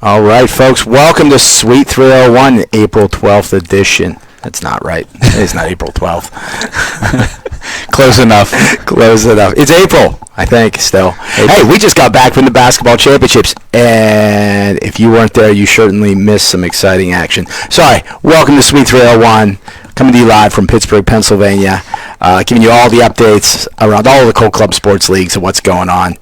All right, folks, welcome to Sweet 301, April 12th edition. That's not right. It's not April 12th. Close enough. Close enough. It's April, I think, still. Hey, we just got back from the basketball championships, and if you weren't there, you certainly missed some exciting action. Sorry, welcome to Sweet 301, coming to you live from Pittsburgh, Pennsylvania, giving you all the updates around all of the Cold Club sports leagues and what's going on.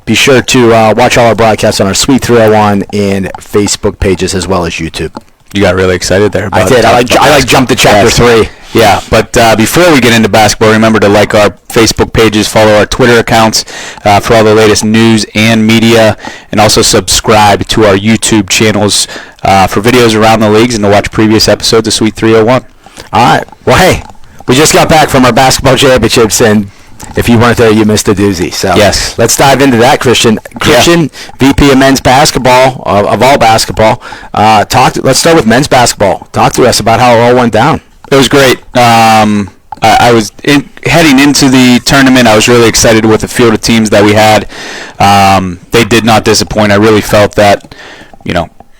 Be sure to watch all our broadcasts on our Sweet 301 and Facebook pages as well as YouTube. You got really excited there. I did. I jumped to Chapter 3. Yeah, but before we get into basketball, remember to like our Facebook pages, follow our Twitter accounts for all the latest news and media, and also subscribe to our YouTube channels for videos around the leagues and to watch previous episodes of Sweet 301. All right. Well, hey, we just got back from our basketball championships, and if you weren't there, you missed a doozy. So yes, let's dive into that, Christian. Christian, VP of men's basketball, of all basketball. Let's start with men's basketball. Talk to us about how it all went down. It was great. I was heading into the tournament. I was really excited with the field of teams that we had. They did not disappoint. I really felt that,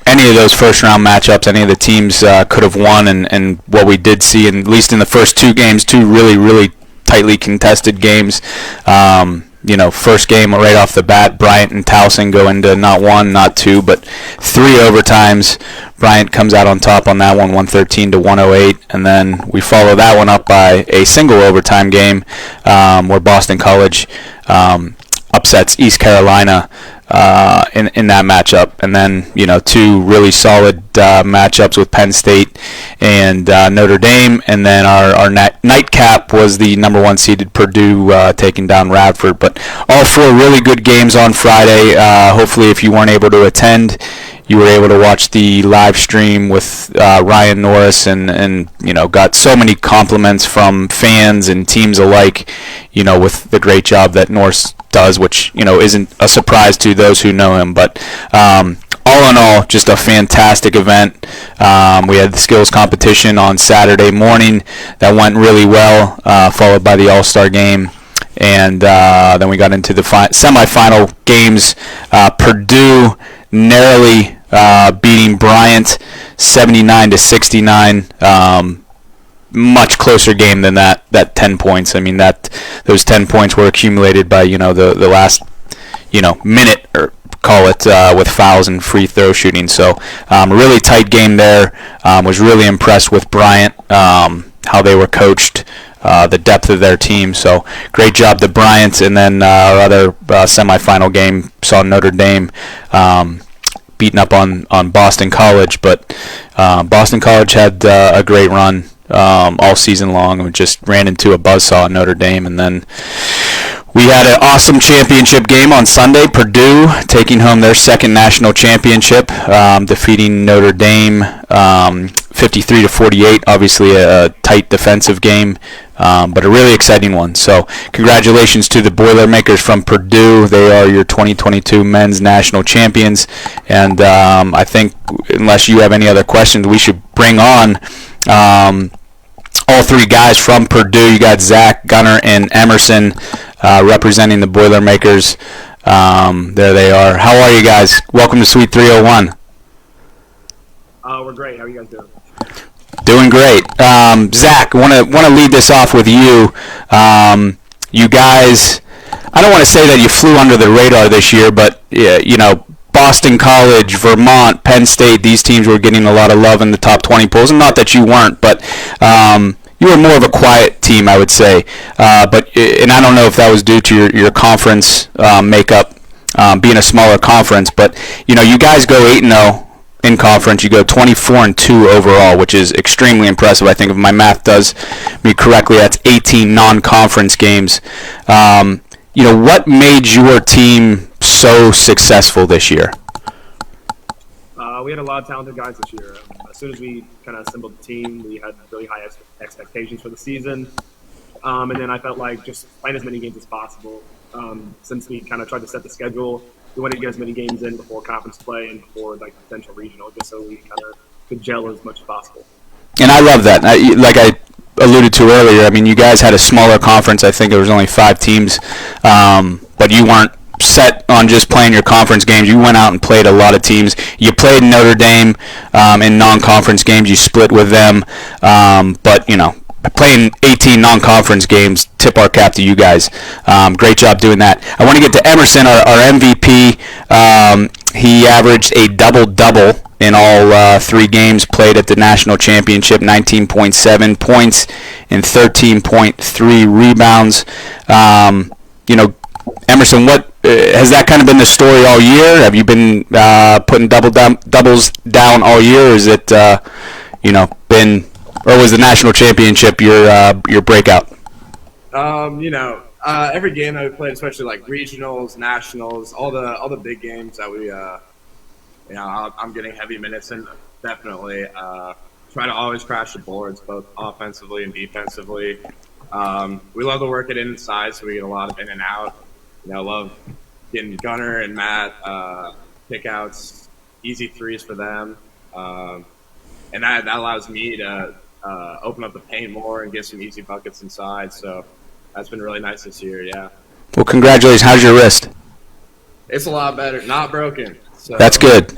any of those first-round matchups, any of the teams could have won, and what we did see, at least in the first two games, two really, really tightly contested games. First game right off the bat, Bryant and Towson go into not one, not two, but three overtimes. Bryant comes out on top on that one, 113 to 108, and then we follow that one up by a single overtime game where Boston College upsets East Carolina in that matchup, and then two really solid matchups with Penn State and Notre Dame, and then our nightcap was the number one seeded Purdue taking down Radford. But all four really good games on Friday. Hopefully, if you weren't able to attend, you were able to watch the live stream with Ryan Norris, and got so many compliments from fans and teams alike, with the great job that Norris does, which isn't a surprise to those who know him. But all in all, just a fantastic event. We had the skills competition on Saturday morning that went really well, followed by the All-Star game. And then we got into the semifinal games. Purdue narrowly beating Bryant 79 to 69. Much closer game than that 10 points. I mean, those 10 points were accumulated by the last minute, or call it, with fouls and free throw shooting. So a really tight game there. Was really impressed with Bryant, how they were coached, the depth of their team. So great job to Bryant. And then our other semifinal game saw Notre Dame beating up on Boston College, but Boston College had a great run all season long, and just ran into a buzzsaw at Notre Dame. And then we had an awesome championship game on Sunday. Purdue taking home their second national championship, defeating Notre Dame 53 to 48. Obviously a tight defensive game, but a really exciting one. So congratulations to the Boilermakers from Purdue. They are your 2022 men's national champions. And I think, unless you have any other questions, we should bring on all three guys from Purdue. You got Zach, Gunnar, and Emerson representing the Boilermakers. There they are. How are you guys? Welcome to Sweet 301. We're great. How are you guys doing? Doing great. Zach, want to lead this off with you. You guys, I don't want to say that you flew under the radar this year, but Boston College, Vermont, Penn State, these teams were getting a lot of love in the top 20 polls. And not that you weren't, but you were more of a quiet team, I would say. And I don't know if that was due to your conference makeup being a smaller conference. But, you guys go 8-0 in conference. You go 24-2 overall, which is extremely impressive. I think if my math does me correctly, that's 18 non-conference games. What made your team so successful this year? We had a lot of talented guys this year. As soon as we kind of assembled the team, we had really high expectations for the season. And then I felt like just playing as many games as possible. Since we kind of tried to set the schedule, we wanted to get as many games in before conference play and before potential regional, just so we kind of could gel as much as possible. And I love that. I alluded to earlier, I mean, you guys had a smaller conference. I think there was only 5 teams, but you weren't set on just playing your conference games. You went out and played a lot of teams. You played Notre Dame in non-conference games. You split with them, but playing 18 non-conference games, tip our cap to you guys. Great job doing that. I want to get to Emerson, our MVP. He averaged a double-double in all 3 games played at the national championship, 19.7 points and 13.3 rebounds. Emerson, what has that kind of been the story all year? Have you been putting doubles down all year? Or is it been, or was the national championship your breakout? Every game that we played, especially like regionals, nationals, all the big games that we I'm getting heavy minutes in. Definitely try to always crash the boards, both offensively and defensively. We love to work it inside, so we get a lot of in and out. Love getting Gunner and Matt kickouts, easy threes for them, and that allows me to open up the paint more and get some easy buckets inside. So that's been really nice this year. Yeah. Well, congratulations. How's your wrist? It's a lot better. Not broken. So that's good.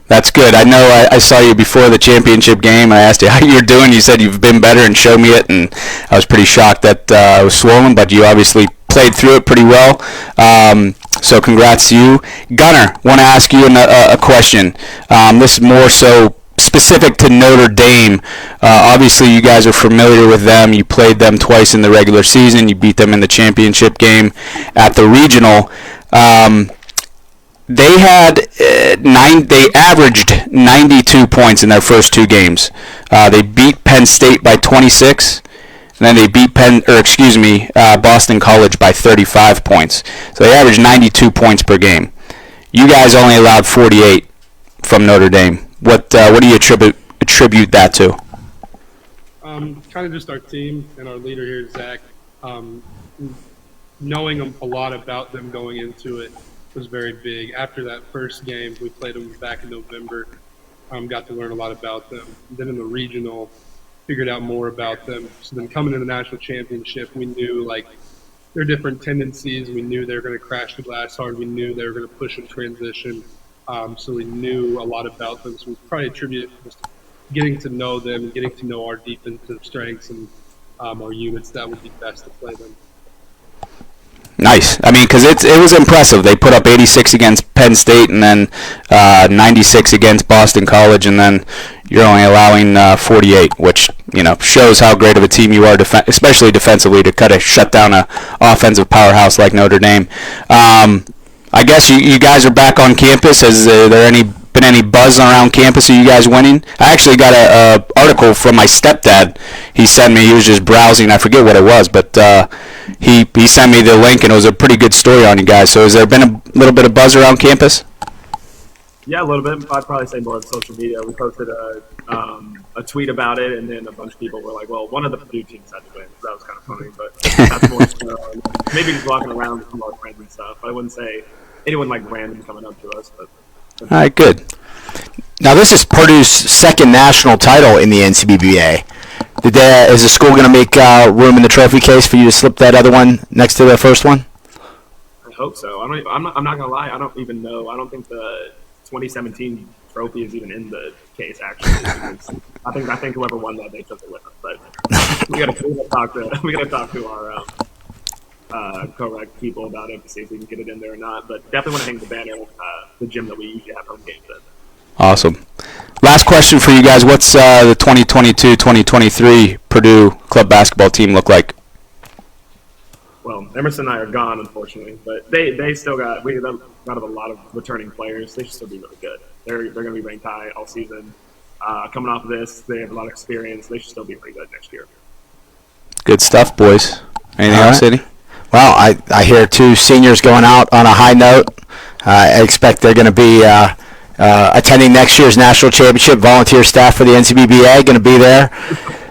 That's good. I know I saw you before the championship game. I asked you how you're doing. You said you've been better and showed me it, and I was pretty shocked that it was swollen, but you obviously played through it pretty well. So congrats to you. Gunner, want to ask you a question. This is more so specific to Notre Dame. Obviously, you guys are familiar with them. You played them twice in the regular season. You beat them in the championship game at the regional. They averaged 92 points in their first 2 games. They beat Penn State by 26, and then they beat Boston College by 35 points. So they averaged 92 points per game. You guys only allowed 48 from Notre Dame. What do you attribute that to? Kind of just our team and our leader here, Zach. Knowing a lot about them going into it was very big. After that first game, we played them back in November. Got to learn a lot about them. Then in the regional, figured out more about them. So then coming to the national championship, we knew their different tendencies. We knew they were going to crash the glass hard. We knew they were going to push in transition. So we knew a lot about them. So we probably attribute just getting to know them and getting to know our defensive strengths and our units that would be best to play them. Nice. I mean, because it was impressive. They put up 86 against Penn State and then 96 against Boston College, and then you're only allowing 48, which shows how great of a team you are, especially defensively, to kind of shut down a offensive powerhouse like Notre Dame. I guess you guys are back on campus. Has there been any buzz around campus of you guys winning? I actually got a article from my stepdad. He sent me. He was just browsing. I forget what it was, but he sent me the link, and it was a pretty good story on you guys. So has there been a little bit of buzz around campus? Yeah, a little bit. I'd probably say more on social media. We posted a tweet about it, and then a bunch of people were like, well, one of the Purdue teams had to win. So that was kind of funny, but that's more so. Maybe just walking around with some of our friends and stuff. I wouldn't say anyone random coming up to us, but. All right, good. Now, this is Purdue's second national title in the NCBBA. Is the school going to make room in the trophy case for you to slip that other one next to the first one? I hope so. I'm not going to lie. I don't even know. I don't think the 2017 trophy is even in the case, actually. I think whoever won that, they took it with them. But we got to talk to our co-rec people about it to see if we can get it in there or not. But definitely want to hang the banner the gym that we usually have home games in. Awesome. Last question for you guys. What's the 2022-2023 Purdue club basketball team look like? Well, Emerson and I are gone, unfortunately, but they still got a lot of returning players. They should still be really good. They're going to be ranked high all season. Coming off of this, they have a lot of experience. They should still be pretty good next year. Good stuff, boys. Anything else, Eddie? Well, I hear 2 seniors going out on a high note. I expect they're going to be attending next year's national championship. Volunteer staff for the NCBBA going to be there,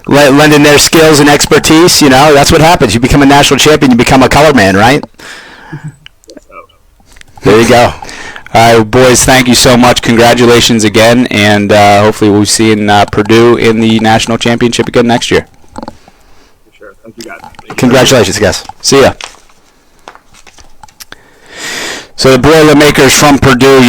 lending their skills and expertise. That's what happens. You become a national champion, you become a color man, right? There you go. All right, boys, thank you so much. Congratulations again, and hopefully we'll see in Purdue in the national championship again next year. For sure. Thank you, guys. Congratulations, guys. See ya. So the Boilermakers from Purdue,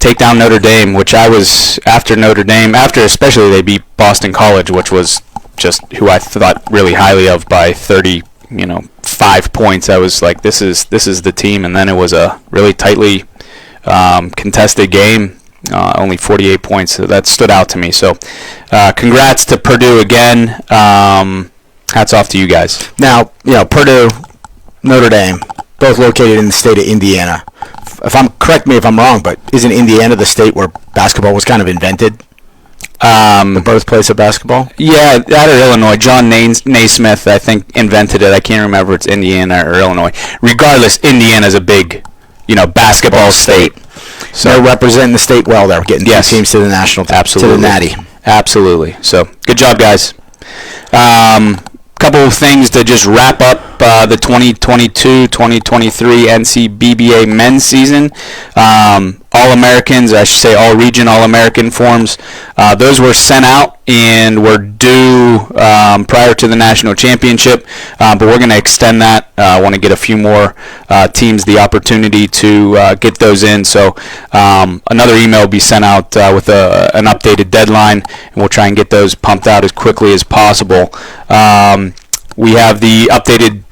take down Notre Dame, which I was after Notre Dame, after especially they beat Boston College, which was just who I thought really highly of by 5 points. I was like, this is the team, and then it was a really tightly contested game. Only 48 points. So that stood out to me. So congrats to Purdue again. Hats off to you guys. Now, Purdue, Notre Dame, both located in the state of Indiana. Correct me if I'm wrong, but isn't Indiana the state where basketball was kind of invented? The birthplace of basketball? Yeah, that or Illinois. John Naismith, I think, invented it. I can't remember if it's Indiana or Illinois. Regardless, Indiana's a big, basketball state. So they're representing the state well. They're getting two teams to the national, absolutely, to the Natty. Absolutely. So good job, guys. Couple of things to just wrap up the 2022-2023 NCBBA men's season. All-Americans, I should say all-region All-American forms, those were sent out and were due prior to the national championship, but we're going to extend that. I want to get a few more teams the opportunity to get those in. So another email will be sent out with an updated deadline, and we'll try and get those pumped out as quickly as possible. We have the updated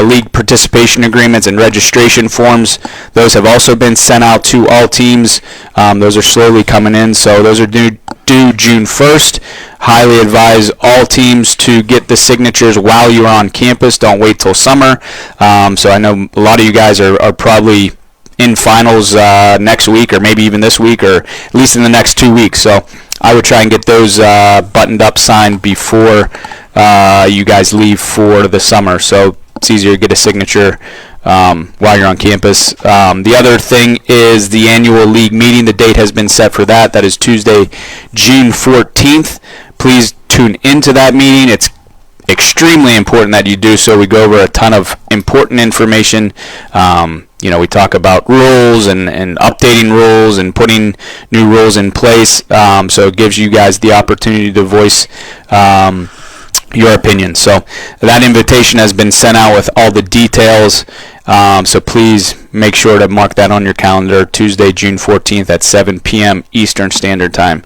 league participation agreements and registration forms. Those have also been sent out to all teams. Those are slowly coming in, so those are due June 1st. Highly advise all teams to get the signatures while you're on campus. Don't wait till summer. So I know a lot of you guys are probably in finals next week, or maybe even this week, or at least in the next 2 weeks. So I would try and get those buttoned up, signed before you guys leave for the summer. So it's easier to get a signature while you're on campus. The other thing is the annual league meeting. The date has been set for that. That is Tuesday, June 14th. Please tune into that meeting. It's extremely important that you do so. We go over a ton of important information. We talk about rules and updating rules and putting new rules in place. So it gives you guys the opportunity to voice your opinion. So that invitation has been sent out with all the details. So please make sure to mark that on your calendar, Tuesday, June 14th at 7 p.m. Eastern Standard Time.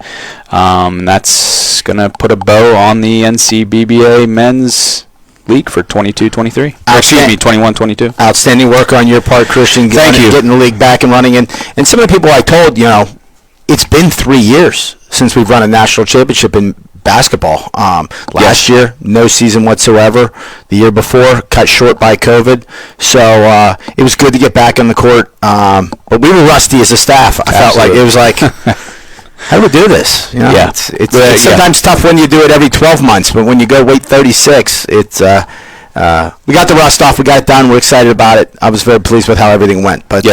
That's going to put a bow on the NCBBA men's league for 22-23. Excuse me, 21-22. Outstanding work on your part, Christian. Thank you. Getting the league back and running. And some of the people I told, it's been 3 years since we've run a national championship in basketball. Last year, no season whatsoever. The year before, cut short by COVID. So it was good to get back on the court. But we were rusty as a staff. I felt like it was like, how do we do this? Yeah. It's sometimes tough when you do it every 12 months, but when you go wait 36, it's we got the rust off. We got it done. We're excited about it. I was very pleased with how everything went. But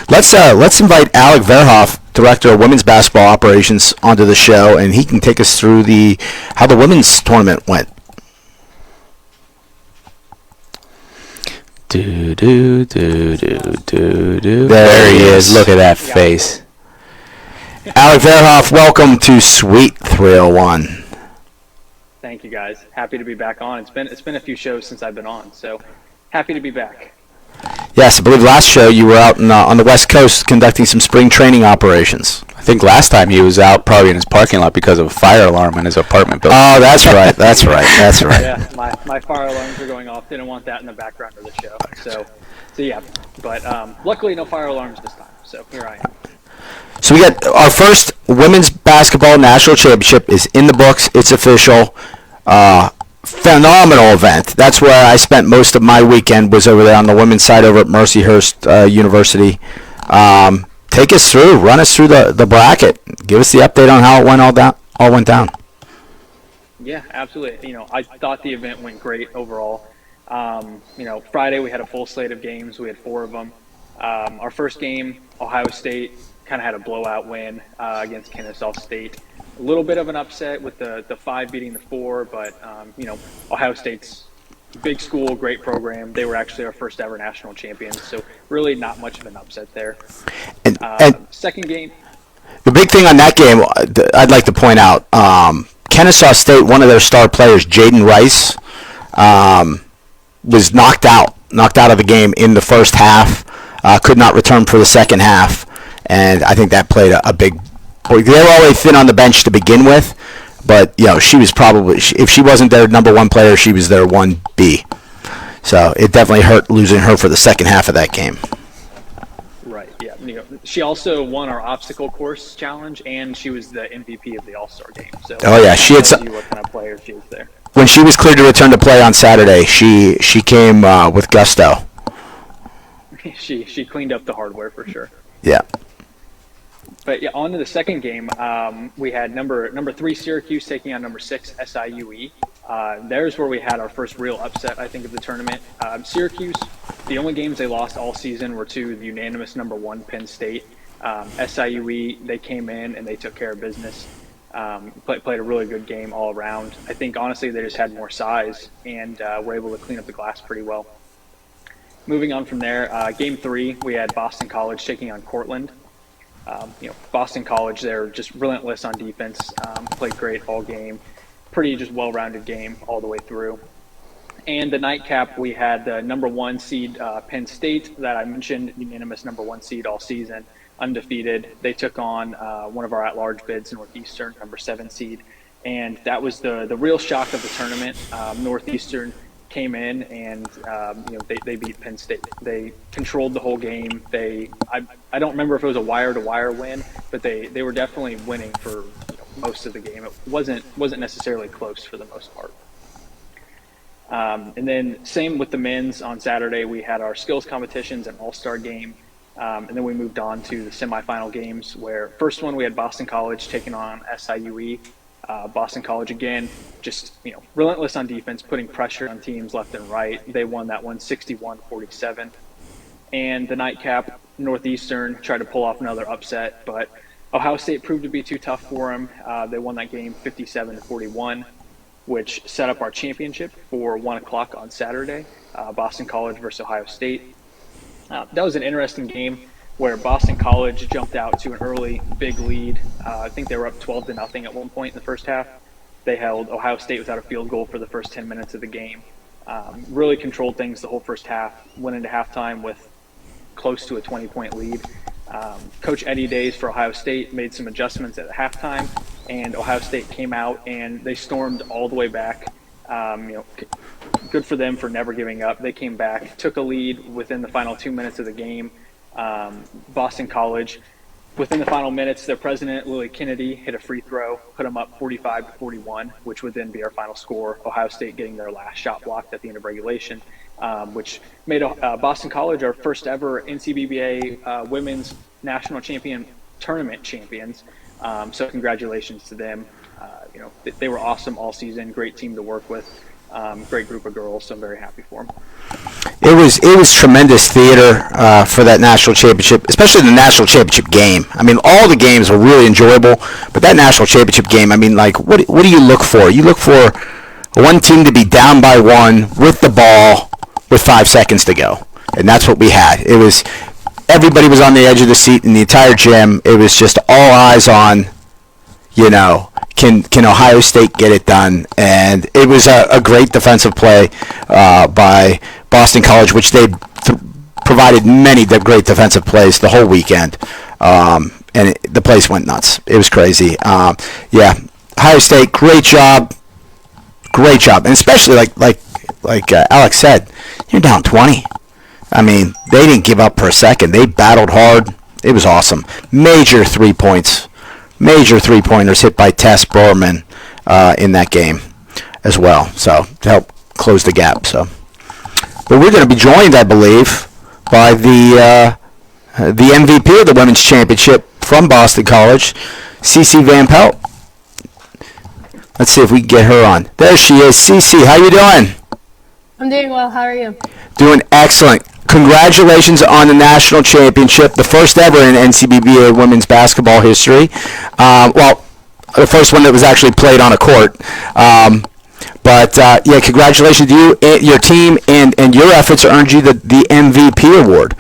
let's invite Alec Verhoff, Director of Women's Basketball Operations, onto the show, and he can take us through how the women's tournament went. There he is. Look at that face. Alec Verhoff, welcome to Suite 301. Thank you, guys. Happy to be back on. It's been a few shows since I've been on, so happy to be back. Yes, I believe last show you were out on the West Coast conducting some spring training operations. I think last time he was out probably in his parking lot because of a fire alarm in his apartment building. Oh, that's right. Yeah, my fire alarms are going off. Didn't want that in the background of the show. So yeah. But luckily, no fire alarms this time. So here I am. So we got our first women's basketball national championship is in the books. It's official. Phenomenal event. That's where I spent most of my weekend, was over there on the women's side over at Mercyhurst University. Take us through, run us through the bracket. Give us the update on how it all went down. Yeah, absolutely. I thought the event went great overall. Friday we had a full slate of games. We had 4 of them. Our first game, Ohio State, kind of had a blowout win against Kennesaw State. A little bit of an upset with the 5 beating the 4, but Ohio State's big school, great program. They were actually our first ever national champions, so really not much of an upset there. And second game. The big thing on that game, I'd like to point out, Kennesaw State, one of their star players, Jaden Rice, was knocked out of the game in the first half. could not return for the second half, and I think that played a big. They were always thin on the bench to begin with, but she was probably, if she wasn't their number one player, she was their 1B. So it definitely hurt losing her for the second half of that game. Right. Yeah. She also won our obstacle course challenge, and she was the MVP of the All-Star game. So oh yeah, she had what kind of player she is there. When she was cleared to return to play on Saturday, she came with gusto. She cleaned up the hardware for sure. Yeah. But yeah, on to the second game. We had number 3 Syracuse taking on number 6 SIUE. There's where we had our first real upset, I think, of the tournament. Syracuse, the only games they lost all season were to the unanimous number 1 Penn State. SIUE, they came in and they took care of business. Played a really good game all around. I think honestly they just had more size and were able to clean up the glass pretty well. Moving on from there, game 3 we had Boston College taking on Cortland. Boston College, they're just relentless on defense. Played great all game. Pretty just well-rounded game all the way through. And the nightcap, we had the number 1 seed Penn State that I mentioned, unanimous number 1 seed all season, undefeated. They took on one of our at-large bids, Northeastern, number 7 seed. And that was the real shock of the tournament. Northeastern came in and they beat Penn State. They controlled the whole game. I don't remember if it was a wire-to-wire win, but they were definitely winning for most of the game. It wasn't necessarily close for the most part. And then same with the men's on Saturday. We had our skills competitions and all-star game. And then we moved on to the semifinal games where first one we had Boston College taking on SIUE. Boston College, again, just relentless on defense, putting pressure on teams left and right. They won that one 61-47. And the nightcap, Northeastern tried to pull off another upset, but Ohio State proved to be too tough for them. They won that game 57-41, which set up our championship for 1 o'clock on Saturday, Boston College versus Ohio State. That was an interesting game where Boston College jumped out to an early big lead. I think they were up 12-0 at one point in the first half. They held Ohio State without a field goal for the first 10 minutes of the game. Really controlled things the whole first half, went into halftime with close to a 20-point lead. Coach Eddie Days for Ohio State made some adjustments at halftime, and Ohio State came out and they stormed all the way back. Good for them for never giving up. They came back, took a lead within the final 2 minutes of the game. Boston College, within the final minutes, their president, Lily Kennedy, hit a free throw, put them up 45-41, which would then be our final score. Ohio State getting their last shot blocked at the end of regulation, which made Boston College our first ever NCBBA Women's National Champion Tournament champions. So congratulations to them. They were awesome all season, great team to work with, great group of girls, so I'm very happy for them. It was tremendous theater for that national championship, especially the national championship game. I mean, all the games were really enjoyable, but that national championship game, I mean, like, what do you look for? You look for one team to be down by 1 with the ball with 5 seconds to go, and that's what we had. It was everybody was on the edge of the seat in the entire gym. It was just all eyes on, can Ohio State get it done? And it was a great defensive play by Boston College, which they provided many great defensive plays the whole weekend. And the place went nuts. It was crazy. Ohio State, great job. And especially like Alex said, you're down 20. I mean, they didn't give up for a second. They battled hard. It was awesome. Major 3-pointers hit by Tess Borman in that game as well, so to help close the gap. But we're going to be joined, I believe, by the MVP of the Women's Championship from Boston College, Cece Van Pelt. Let's see if we can get her on. There she is. Cece, how you doing? I'm doing well. How are you? Doing excellent. Congratulations on the national championship, the first ever in NCBBA women's basketball history. The first one that was actually played on a court. Congratulations to you, your team, and your efforts earned you the MVP award.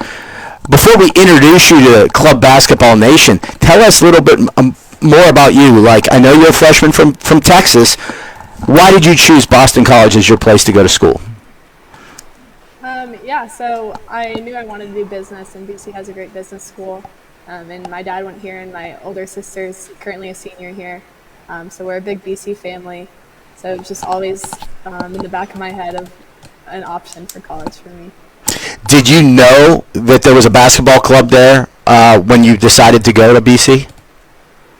Before we introduce you to Club Basketball Nation, tell us a little bit more about you. Like, I know you're a freshman from Texas. Why did you choose Boston College as your place to go to school? Yeah, so I knew I wanted to do business, and BC has a great business school. And my dad went here, and my older sister's currently a senior here. So we're a big BC family. So it was just always in the back of my head of an option for college for me. Did you know that there was a basketball club there when you decided to go to BC?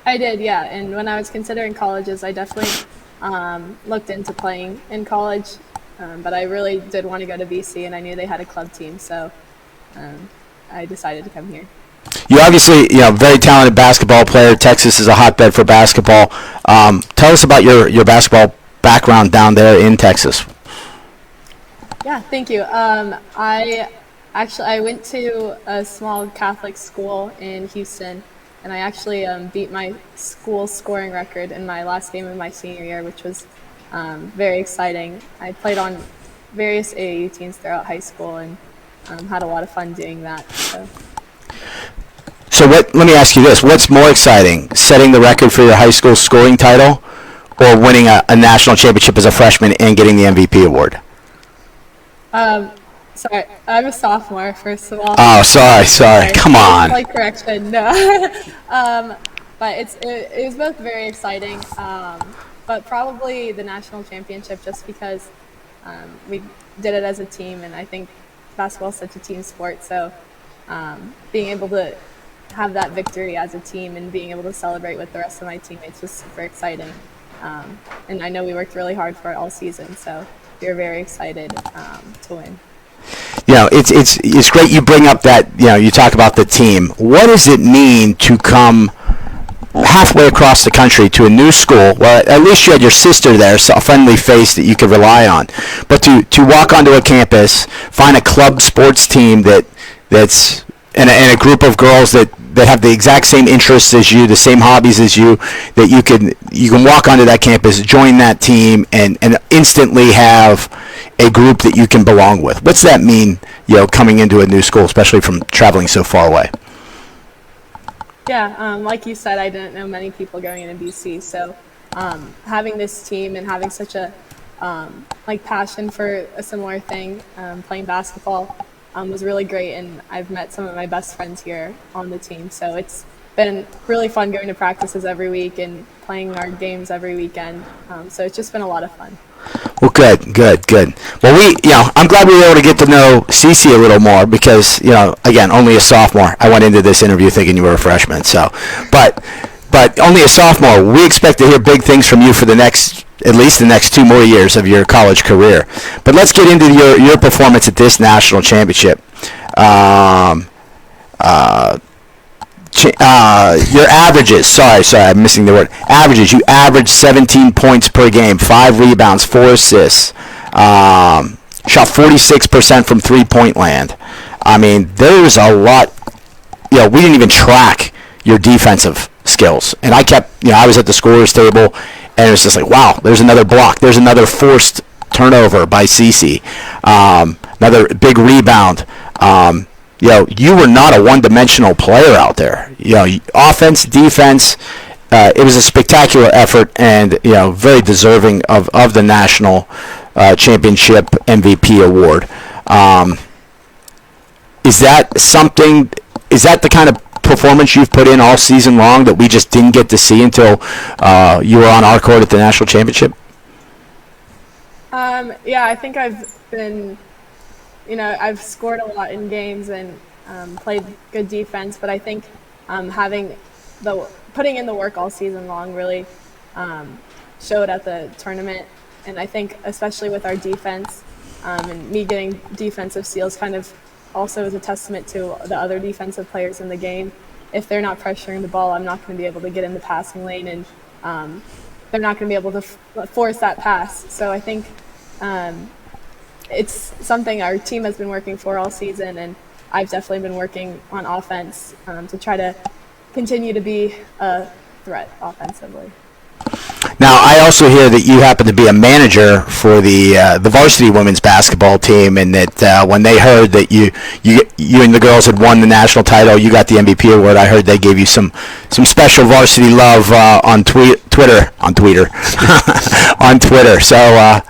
I did, yeah. And when I was considering colleges, I definitely looked into playing in college. But I really did want to go to BC, and I knew they had a club team, so I decided to come here. You obviously, very talented basketball player. Texas is a hotbed for basketball. Tell us about your basketball background down there in Texas. Yeah, thank you. I went to a small Catholic school in Houston, and I actually beat my school scoring record in my last game of my senior year, which was very exciting. I played on various AAU teams throughout high school and had a lot of fun doing that. So let me ask you this. What's more exciting, setting the record for your high school scoring title or winning a national championship as a freshman and getting the MVP award? Sorry, I'm a sophomore, first of all. Oh, sorry. Come on. Like correction, no. But it was both very exciting. But probably the national championship, just because we did it as a team, and I think basketball is such a team sport. So being able to have that victory as a team and being able to celebrate with the rest of my teammates was super exciting. And I know we worked really hard for it all season, so we were very excited to win. It's great you bring up that, you talk about the team. What does it mean to come halfway across the country to a new school? Well, at least you had your sister there, so a friendly face that you could rely on. But to walk onto a campus, find a club sports team that's and a group of girls that have the exact same interests as you, the same hobbies as you, that you can walk onto that campus, join that team, and instantly have a group that you can belong with. What's that mean, coming into a new school, especially from traveling so far away? Yeah, like you said, I didn't know many people going into BC, so having this team and having such a passion for a similar thing, playing basketball, was really great, and I've met some of my best friends here on the team, so it's been really fun going to practices every week and playing our games every weekend, so it's just been a lot of fun. Well, good. Well, I'm glad we were able to get to know Cece a little more because, again, only a sophomore. I went into this interview thinking you were a freshman, but only a sophomore. We expect to hear big things from you for at least the next 2 more years of your college career. But let's get into your performance at this national championship. Your averages, sorry, I'm missing the word. Averages, you averaged 17 points per game, 5 rebounds, 4 assists, shot 46% from three-point land. I mean, there's a lot, we didn't even track your defensive skills. And I was at the scorer's table, and it was just like, wow, there's another block. There's another forced turnover by Cece. Another big rebound. You were not a one-dimensional player out there. Offense, defense, it was a spectacular effort and, very deserving of the national championship MVP award. Is that the kind of performance you've put in all season long that we just didn't get to see until you were on our court at the national championship? Yeah, I think I've been... I've scored a lot in games and played good defense, but I think putting in the work all season long really showed at the tournament. And I think especially with our defense and me getting defensive steals kind of also is a testament to the other defensive players in the game. If they're not pressuring the ball, I'm not going to be able to get in the passing lane, and they're not going to be able to force that pass. So I think it's something our team has been working for all season, and I've definitely been working on offense to try to continue to be a threat offensively. Now, I also hear that you happen to be a manager for the varsity women's basketball team, and that when they heard that you and the girls had won the national title, you got the MVP award. I heard they gave you some special varsity love on Twitter. So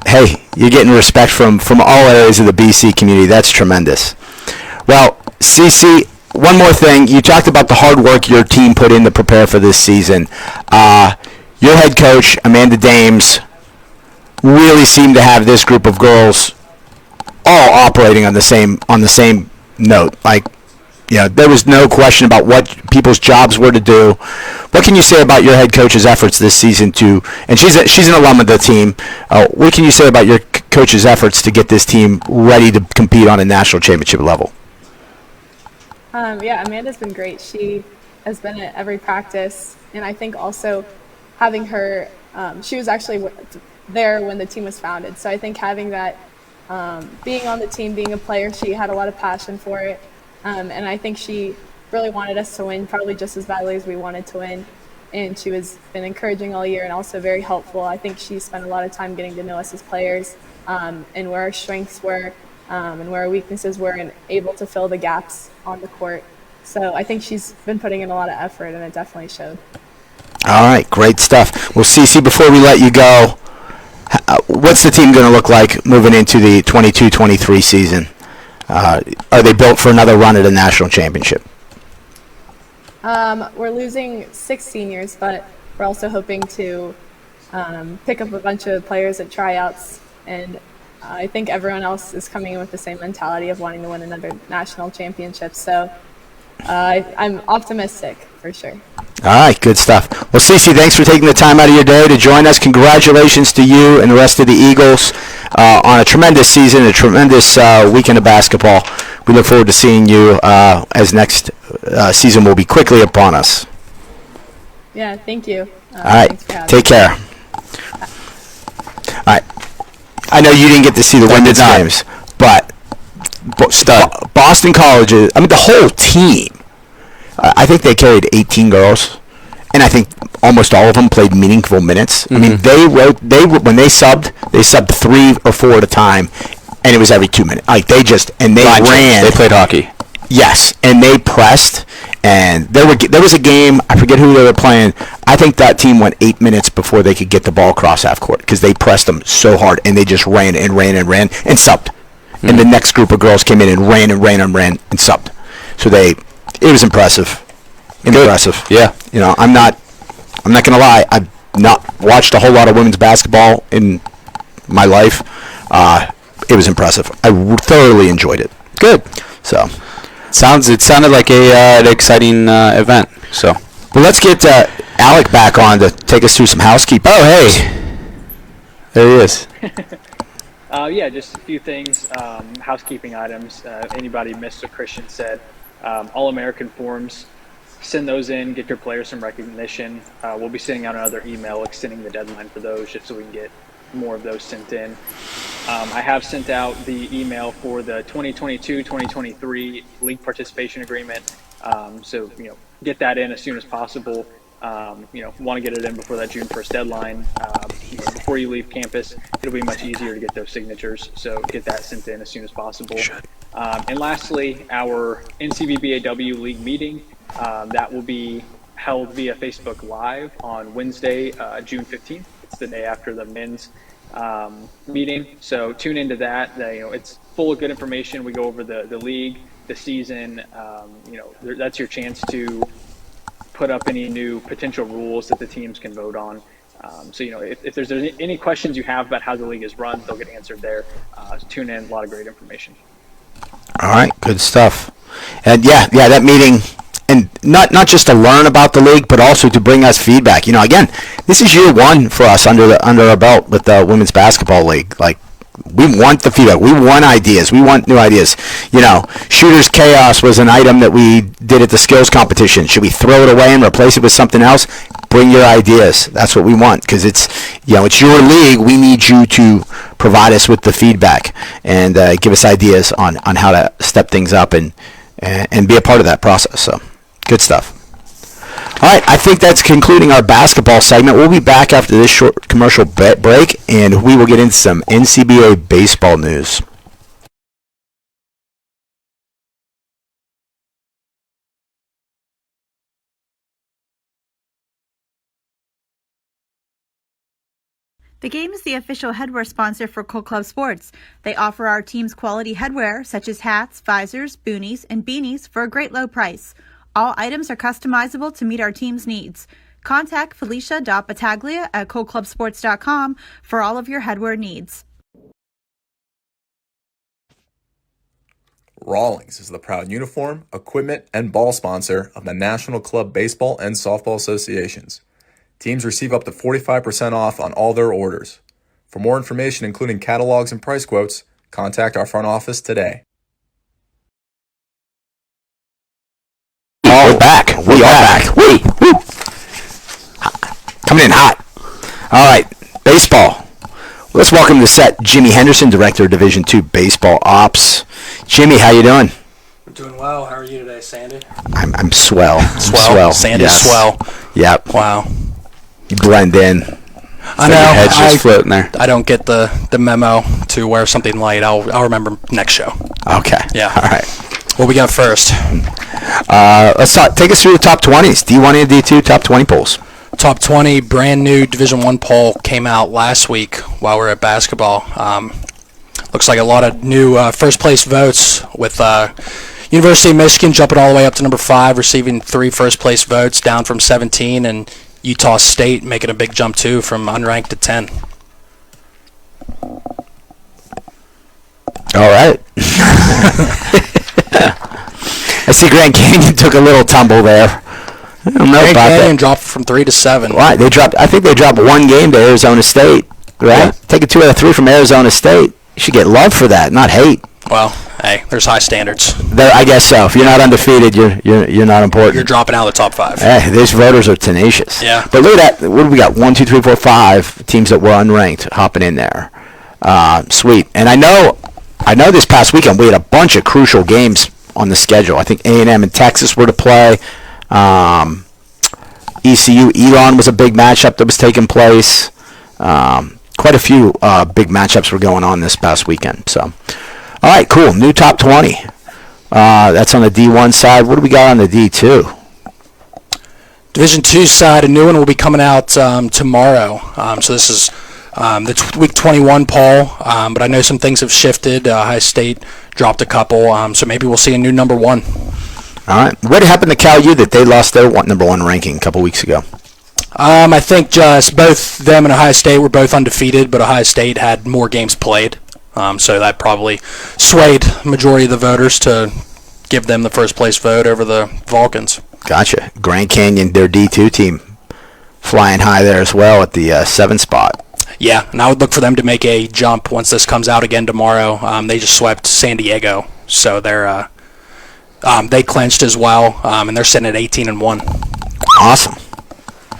hey, you're getting respect from all areas of the BC community. That's tremendous. Well, Cece, one more thing. You talked about the hard work your team put in to prepare for this season. Your head coach, Amanda Dames, really seemed to have this group of girls all operating on the same note. Like, there was no question about what people's jobs were to do. What can you say about your head coach's efforts this season and she's an alum of the team. What can you say about your coach's efforts to get this team ready to compete on a national championship level? Yeah, Amanda's been great. She has been at every practice, and I think also having her, she was actually there when the team was founded. So I think having that, being on the team, being a player, she had a lot of passion for it. And I think she really wanted us to win, probably just as badly as we wanted to win. And she was been encouraging all year and also very helpful. I think she spent a lot of time getting to know us as players, and where our strengths were, and where our weaknesses were, and able to fill the gaps on the court. So I think she's been putting in a lot of effort, and it definitely showed. All right, great stuff. Well, Cece, before we let you go, what's the team going to look like moving into the 22-23 season? Are they built for another run at a national championship? We're losing 6 seniors, but we're also hoping to pick up a bunch of players at tryouts, and I think everyone else is coming in with the same mentality of wanting to win another national championship. So I'm optimistic for sure. All right, good stuff. Well, Cece, thanks for taking the time out of your day to join us. Congratulations to you and the rest of the Eagles on a tremendous season, a tremendous weekend of basketball. We look forward to seeing you as next season will be quickly upon us. Yeah, thank you. All right, take care. All right. I know you didn't get to see the women's games, but Boston College, the whole team, I think they carried 18 girls, and I think almost all of them played meaningful minutes. Mm-hmm. I mean, when they subbed 3 or 4 at a time, and it was every 2 minutes. Like they ran. They played hockey. Yes, and they pressed, and there was a game, I forget who they were playing. I think that team went 8 minutes before they could get the ball across half court because they pressed them so hard, and they just ran and subbed. Mm-hmm. And the next group of girls came in and ran and subbed. So it was impressive. Impressive. Yeah. I'm not gonna lie. I've not watched a whole lot of women's basketball in my life. It was impressive. I thoroughly enjoyed it. Good. So, it sounded like an exciting event. So, well, let's get Alec back on to take us through some housekeeping. Oh, hey, there he is. Yeah, just a few things, housekeeping items. Anybody missed what Christian said? All-American forms, send those in, get your players some recognition. We'll be sending out another email extending the deadline for those just so we can get more of those sent in. I have sent out the email for the 2022-2023 league participation agreement. So, get that in as soon as possible. Want to get it in before that June 1st deadline. Before you leave campus, it'll be much easier to get those signatures. So get that sent in as soon as possible. And lastly, our NCBAW league meeting, that will be held via Facebook Live on Wednesday, June 15th. It's the day after the men's meeting. So tune into that. It's full of good information. We go over the league, the season. That's your chance to put up any new potential rules that the teams can vote on. So if there's any questions you have about how the league is run, they'll get answered there. Tune in. A lot of great information. All right, good stuff. And yeah, that meeting, and not just to learn about the league, but also to bring us feedback. Again, this is year 1 for us under our belt with the women's basketball league. Like, we want the feedback. We want ideas. We want new ideas. Shooter's Chaos was an item that we did at the skills competition. Should we throw it away and replace it with something else? Bring your ideas. That's what we want because it's your league. We need you to provide us with the feedback and give us ideas on how to step things up and be a part of that process. So, good stuff. All right, I think that's concluding our basketball segment. We'll be back after this short commercial break, and we will get into some NCBA baseball news. The game is the official headwear sponsor for Cold Club Sports. They offer our team's quality headwear, such as hats, visors, boonies, and beanies for a great low price. All items are customizable to meet our team's needs. Contact Felicia.Battaglia at coldclubsports.com for all of your headwear needs. Rawlings is the proud uniform, equipment, and ball sponsor of the National Club Baseball and Softball Associations. Teams receive up to 45% off on all their orders. For more information, including catalogs and price quotes, contact our front office today. We're back. We are back. Woo. Coming in hot. All right, baseball. Let's welcome to the set Jimmy Henderson, Director of Division II Baseball Ops. Jimmy, how you doing? I'm doing well. How are you today, Sandy? I'm swell. Swell. Sandy's swell. Yep. Wow. You blend in. I know. Your head's just floating there. I don't get the memo to wear something light. I'll remember next show. Okay. Yeah. All right. What we got first? Let's take us through the top 20s. D1 and D2 top 20 polls. Top 20 brand new Division I poll came out last week while we were at basketball. Looks like a lot of new first place votes with University of Michigan jumping all the way up to number 5, receiving 3 first place votes, down from 17, and Utah State making a big jump too from unranked to 10. All right. I see Grand Canyon took a little tumble there. I don't know Grand about Canyon that. dropped from 3 to 7. Right, I think they dropped one game to Arizona State, right? Yeah. Taking 2 out of 3 from Arizona State. You should get love for that, not hate. Well, hey, there's high standards. I guess so. If you're not undefeated, you're not important. You're dropping out of the top 5. Hey, these voters are tenacious. Yeah. But look at that. What do we got? 1, 2, 3, 4, 5 teams that were unranked hopping in there. Sweet. And I know this past weekend we had a bunch of crucial games on the schedule. I think A&M and Texas were to play. ECU Elon was a big matchup that was taking place. Quite a few big matchups were going on this past weekend. So, all right, cool. New top 20. That's on the D1 side. What do we got on the D2? Division II side, a new one will be coming out tomorrow. So this is the week 21 poll, but I know some things have shifted. High State dropped a couple, so maybe we'll see a new number 1. All right. What happened to Cal U that they lost their number 1 ranking a couple weeks ago? I think just both them and Ohio State were both undefeated, but Ohio State had more games played, so that probably swayed the majority of the voters to give them the first place vote over the Vulcans. Gotcha. Grand Canyon, their D2 team, flying high there as well at the 7 spot. Yeah, and I would look for them to make a jump once this comes out again tomorrow. They just swept San Diego, so they're they clinched as well, and they're sitting at 18-1. Awesome.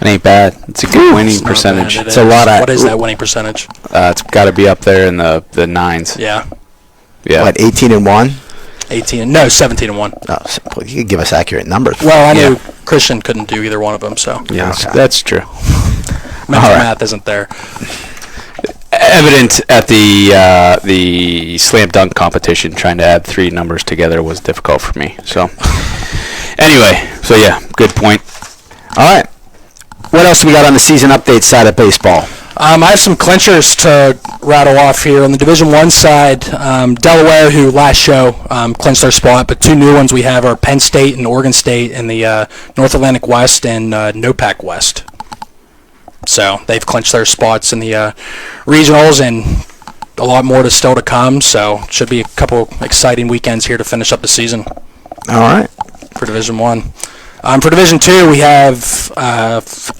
It ain't bad. It's a good winning percentage. It's a lot of. What is that winning percentage? It's got to be up there in the 9s. Yeah. Yeah. What, 18-1? 17-1. Oh, so, well, you could give us accurate numbers. Well, I knew Christian couldn't do either one of them, so Yeah, Okay. that's true. mental math isn't there. Evident at the slam dunk competition, trying to add 3 numbers together was difficult for me. So, anyway, yeah, good point. All right. What else we got on the season update side of baseball? I have some clinchers to rattle off here. On the Division I side, Delaware, who last show clinched their spot, but 2 new ones we have are Penn State and Oregon State in the North Atlantic West and NOPAC West. So they've clinched their spots in the regionals, and a lot more to still to come. So should be a couple exciting weekends here to finish up the season. All right. For Division I. For Division II, we have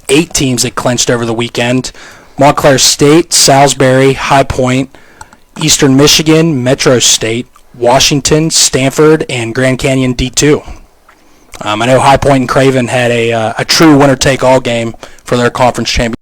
8 teams that clinched over the weekend. Montclair State, Salisbury, High Point, Eastern Michigan, Metro State, Washington, Stanford, and Grand Canyon D2. I know High Point and Craven had a true winner-take-all game for their conference championship.